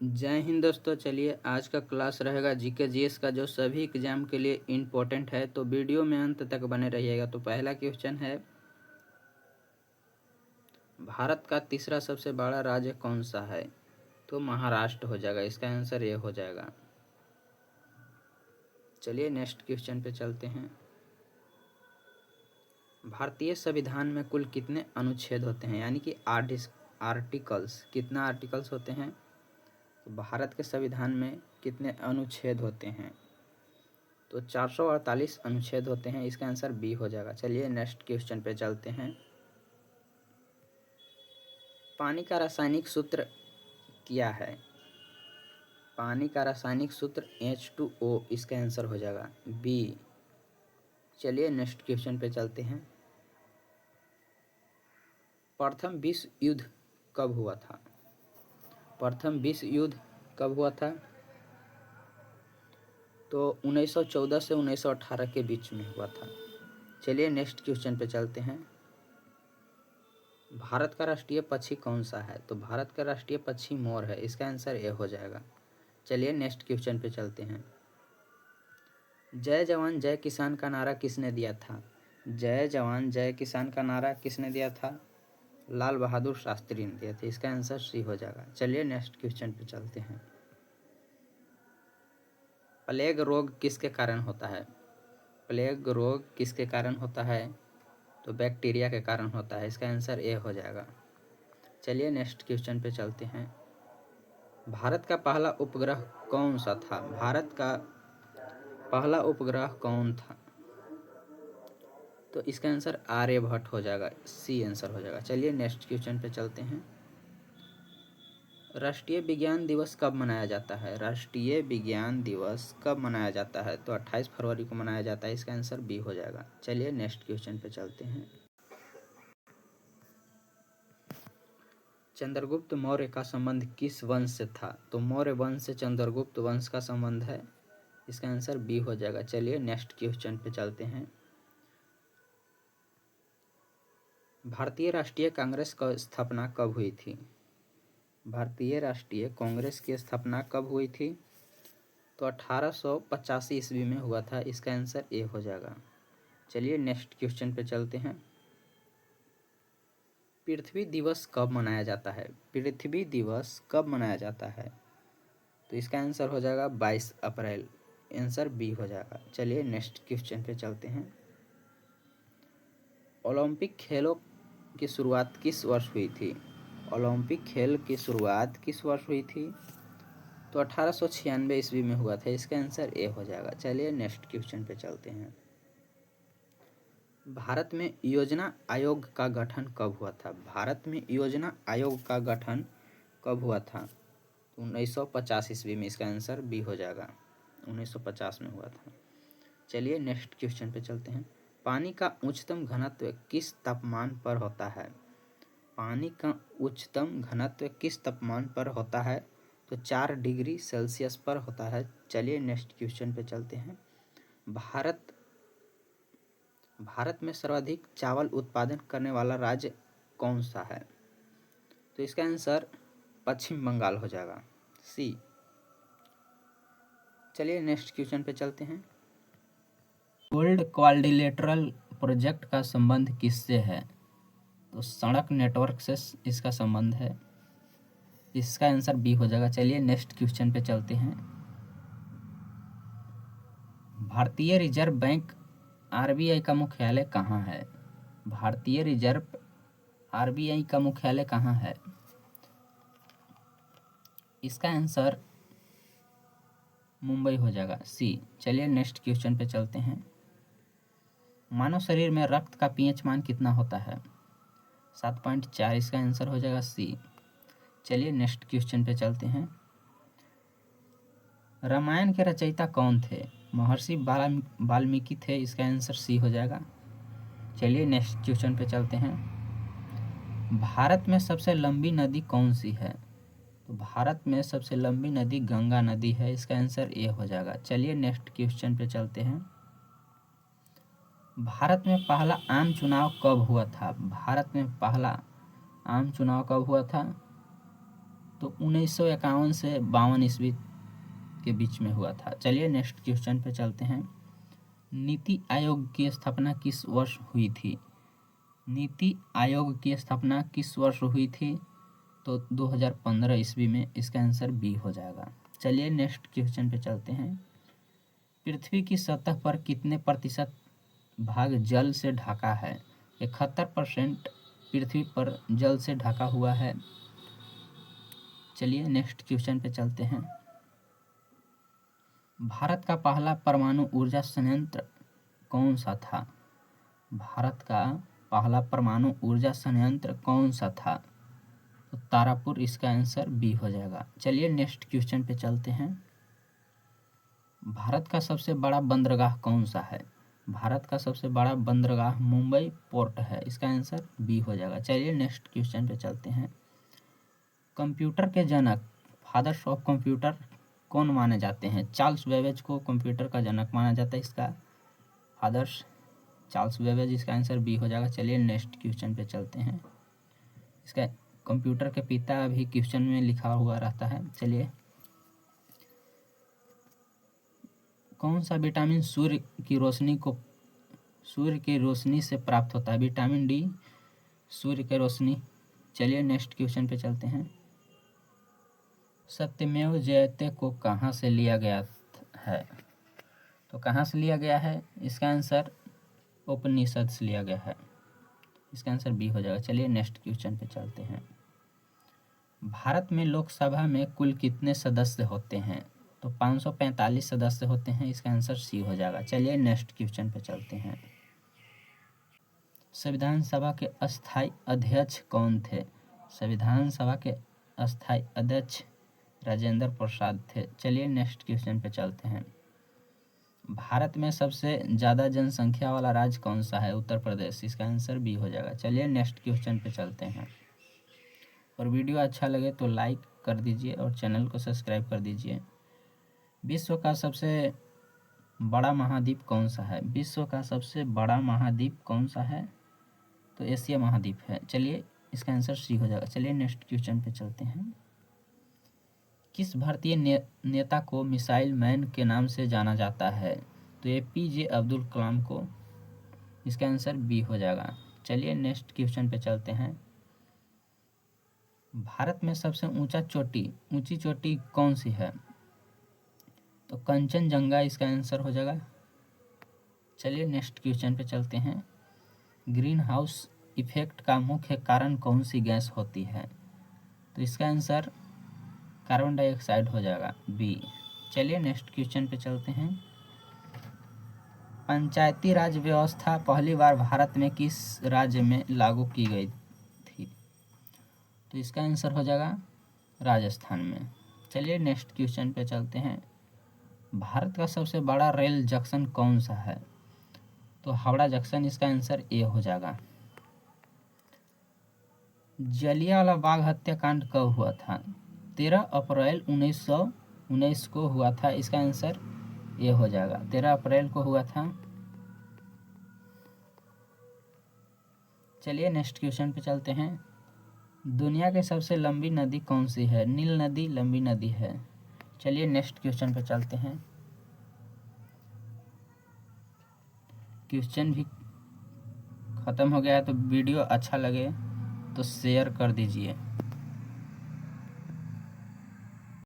जय हिंद दोस्तों। चलिए आज का क्लास रहेगा जीके जीएस का, जो सभी एग्जाम के लिए इम्पोर्टेंट है, तो वीडियो में अंत तक बने रहिएगा। तो पहला क्वेश्चन है, भारत का तीसरा सबसे बड़ा राज्य कौन सा है? तो महाराष्ट्र हो जाएगा, इसका आंसर ये हो जाएगा। चलिए नेक्स्ट क्वेश्चन पे चलते हैं। भारतीय संविधान में कुल कितने अनुच्छेद होते हैं, यानी कि आर्टिकल्स, कितना आर्टिकल्स होते हैं? तो भारत के संविधान में कितने अनुच्छेद होते हैं? तो 448 अनुच्छेद होते हैं, इसका आंसर बी हो जाएगा। चलिए नेक्स्ट क्वेश्चन पे चलते हैं। पानी का रासायनिक सूत्र क्या है? पानी का रासायनिक सूत्र H2O, इसका आंसर हो जाएगा बी। चलिए नेक्स्ट क्वेश्चन पे चलते हैं। प्रथम विश्व युद्ध कब हुआ था? प्रथम विश्व युद्ध कब हुआ था? तो 1914 से 1918 के बीच में हुआ था। चलिए नेक्स्ट क्वेश्चन पे चलते हैं। भारत का राष्ट्रीय पक्षी कौन सा है? तो भारत का राष्ट्रीय पक्षी मोर है, इसका आंसर ए हो जाएगा। चलिए नेक्स्ट क्वेश्चन पे चलते हैं। जय जवान जय किसान का नारा किसने दिया था? जय जवान जय किसान का नारा किसने दिया था? लाल बहादुर शास्त्री ने दिया था, इसका आंसर सी हो जाएगा। चलिए नेक्स्ट क्वेश्चन पे चलते हैं। प्लेग रोग किसके कारण होता है? प्लेग रोग किसके कारण होता है? तो बैक्टीरिया के कारण होता है, इसका आंसर ए हो जाएगा। चलिए नेक्स्ट क्वेश्चन पे चलते हैं। भारत का पहला उपग्रह कौन सा था? भारत का पहला उपग्रह कौन था? तो इसका आंसर आर्यभट्ट हो जाएगा, सी आंसर हो जाएगा। चलिए नेक्स्ट क्वेश्चन पे चलते हैं। राष्ट्रीय विज्ञान दिवस कब मनाया जाता है? राष्ट्रीय विज्ञान दिवस कब मनाया जाता है? तो 28 फरवरी को मनाया जाता है, इसका आंसर बी हो जाएगा। चलिए नेक्स्ट क्वेश्चन पे चलते हैं। चंद्रगुप्त मौर्य का संबंध किस वंश से था? तो मौर्य वंश से चंद्रगुप्त वंश का संबंध है, इसका आंसर बी हो जाएगा। चलिए नेक्स्ट क्वेश्चन पे चलते हैं। भारतीय राष्ट्रीय कांग्रेस की स्थापना कब हुई थी? भारतीय राष्ट्रीय कांग्रेस की स्थापना कब हुई थी? तो 1885 ईस्वी में हुआ था, इसका आंसर ए हो जाएगा। चलिए नेक्स्ट क्वेश्चन पे चलते हैं। पृथ्वी दिवस कब मनाया जाता है? पृथ्वी दिवस कब मनाया जाता है? तो इसका आंसर हो जाएगा 22 अप्रैल, आंसर बी हो जाएगा। चलिए नेक्स्ट क्वेश्चन पे चलते हैं। ओलंपिक खेलों की शुरुआत किस वर्ष हुई थी? ओलंपिक खेल की शुरुआत किस वर्ष हुई थी? तो 1896 ईस्वी में हुआ था, इसका आंसर ए हो जाएगा। चलिए नेक्स्ट क्वेश्चन पे चलते हैं। भारत में योजना आयोग का गठन कब हुआ था? भारत में योजना आयोग का गठन कब हुआ था? 1950 ईस्वी में, इसका आंसर बी हो जाएगा। 1950 में हुआ था। चलिए नेक्स्ट क्वेश्चन पे चलते हैं। पानी का उच्चतम घनत्व किस तापमान पर होता है? पानी का उच्चतम घनत्व किस तापमान पर होता है? तो 4 डिग्री सेल्सियस पर होता है। चलिए नेक्स्ट क्वेश्चन पे चलते हैं। भारत में सर्वाधिक चावल उत्पादन करने वाला राज्य कौन सा है? तो इसका आंसर पश्चिम बंगाल हो जाएगा, सी। चलिए नेक्स्ट क्वेश्चन पे चलते हैं। गोल्ड क्वाड्रिलेटरल प्रोजेक्ट का संबंध किससे है? तो सड़क नेटवर्क से इसका संबंध है, इसका आंसर बी हो जाएगा। चलिए नेक्स्ट क्वेश्चन पे चलते हैं। भारतीय रिजर्व बैंक आरबीआई का मुख्यालय कहाँ है? भारतीय रिजर्व आरबीआई का मुख्यालय कहाँ है? इसका आंसर मुंबई हो जाएगा, सी। चलिए नेक्स्ट क्वेश्चन पे चलते हैं। मानव शरीर में रक्त का पीएच मान कितना होता है? 7.4, इसका आंसर हो जाएगा सी। चलिए नेक्स्ट क्वेश्चन पे चलते हैं। रामायण के रचयिता कौन थे? महर्षि वाल्मीकि थे, इसका आंसर सी हो जाएगा। चलिए नेक्स्ट क्वेश्चन पे चलते हैं। भारत में सबसे लंबी नदी कौन सी है? तो भारत में सबसे लंबी नदी गंगा नदी है, इसका आंसर ए हो जाएगा। चलिए नेक्स्ट क्वेश्चन पे चलते हैं। भारत में पहला आम चुनाव कब हुआ था? भारत में पहला आम चुनाव कब हुआ था? तो 1951 से 52 ईस्वी के बीच में हुआ था। चलिए नेक्स्ट क्वेश्चन पे चलते हैं। नीति आयोग की स्थापना किस वर्ष हुई थी? नीति आयोग की स्थापना किस वर्ष हुई थी? तो 2015 ईस्वी में। इसका आंसर बी हो जाएगा। चलिए नेक्स्ट क्वेश्चन पे चलते हैं। पृथ्वी की सतह पर कितने प्रतिशत भाग जल से ढका है? 71% पृथ्वी पर जल से ढका हुआ है। चलिए नेक्स्ट क्वेश्चन पे चलते हैं। भारत का पहला परमाणु ऊर्जा संयंत्र कौन सा था? भारत का पहला परमाणु ऊर्जा संयंत्र कौन सा था? तो तारापुर। इसका आंसर बी हो जाएगा। चलिए नेक्स्ट क्वेश्चन पे चलते हैं। भारत का सबसे बड़ा बंदरगाह कौन सा है? भारत का सबसे बड़ा बंदरगाह मुंबई पोर्ट है। इसका आंसर बी हो जाएगा। चलिए नेक्स्ट क्वेश्चन पे चलते हैं। कंप्यूटर के जनक, फादर्स ऑफ कंप्यूटर कौन माने जाते हैं? चार्ल्स बेबेज को कंप्यूटर का जनक माना जाता है। इसका फादर्स चार्ल्स बेबेज। इसका आंसर बी हो जाएगा। चलिए नेक्स्ट क्वेश्चन पे चलते हैं। इसका कंप्यूटर के पिता भी क्वेश्चन में लिखा हुआ रहता है। चलिए, कौन सा विटामिन सूर्य की रोशनी से प्राप्त होता है? विटामिन डी, सूर्य की रोशनी। चलिए नेक्स्ट क्वेश्चन पे चलते हैं। सत्यमेव जयते को कहाँ से लिया गया है? तो कहाँ से लिया गया है? इसका आंसर उपनिषद से लिया गया है। इसका आंसर बी हो जाएगा। चलिए नेक्स्ट क्वेश्चन पे चलते हैं। भारत में लोकसभा में कुल कितने सदस्य होते हैं? तो 545 सदस्य होते हैं। इसका आंसर सी हो जाएगा। चलिए नेक्स्ट क्वेश्चन पे चलते हैं। संविधान सभा के अस्थायी अध्यक्ष कौन थे? संविधान सभा के अस्थायी अध्यक्ष राजेंद्र प्रसाद थे। चलिए नेक्स्ट क्वेश्चन पे चलते हैं। भारत में सबसे ज़्यादा जनसंख्या वाला राज्य कौन सा है? उत्तर प्रदेश। इसका आंसर बी हो जाएगा। चलिए नेक्स्ट क्वेश्चन पे चलते हैं। और वीडियो अच्छा लगे तो लाइक कर दीजिए और चैनल को सब्सक्राइब कर दीजिए। विश्व का सबसे बड़ा महाद्वीप कौन सा है? विश्व का सबसे बड़ा महाद्वीप कौन सा है? तो एशिया महाद्वीप है। चलिए इसका आंसर सी हो जाएगा। चलिए नेक्स्ट क्वेश्चन पे चलते हैं। किस भारतीय नेता को मिसाइल मैन के नाम से जाना जाता है? तो APJ अब्दुल कलाम को। इसका आंसर बी हो जाएगा। चलिए नेक्स्ट क्वेश्चन पे चलते हैं। भारत में सबसे ऊंची चोटी कौन सी है? तो कंचनजंगा। इसका आंसर हो जाएगा। चलिए नेक्स्ट क्वेश्चन पे चलते हैं। ग्रीन हाउस इफेक्ट का मुख्य कारण कौन सी गैस होती है? तो इसका आंसर कार्बन डाइऑक्साइड हो जाएगा, बी। चलिए नेक्स्ट क्वेश्चन पे चलते हैं। पंचायती राज व्यवस्था पहली बार भारत में किस राज्य में लागू की गई थी? तो इसका आंसर हो जाएगा राजस्थान में। चलिए नेक्स्ट क्वेश्चन पे चलते हैं। भारत का सबसे बड़ा रेल जंक्शन कौन सा है? तो हावड़ा जंक्शन। इसका आंसर ए हो जाएगा। जलियांवाला बाग हत्याकांड कब हुआ था? 13 अप्रैल 1919 को हुआ था। इसका आंसर ए हो जाएगा। 13 अप्रैल को हुआ था। चलिए नेक्स्ट क्वेश्चन पे चलते हैं। दुनिया की सबसे लंबी नदी कौन सी है? नील नदी लंबी नदी है। चलिए नेक्स्ट क्वेश्चन पे चलते हैं। क्वेश्चन भी ख़त्म हो गया है, तो वीडियो अच्छा लगे तो शेयर कर दीजिए।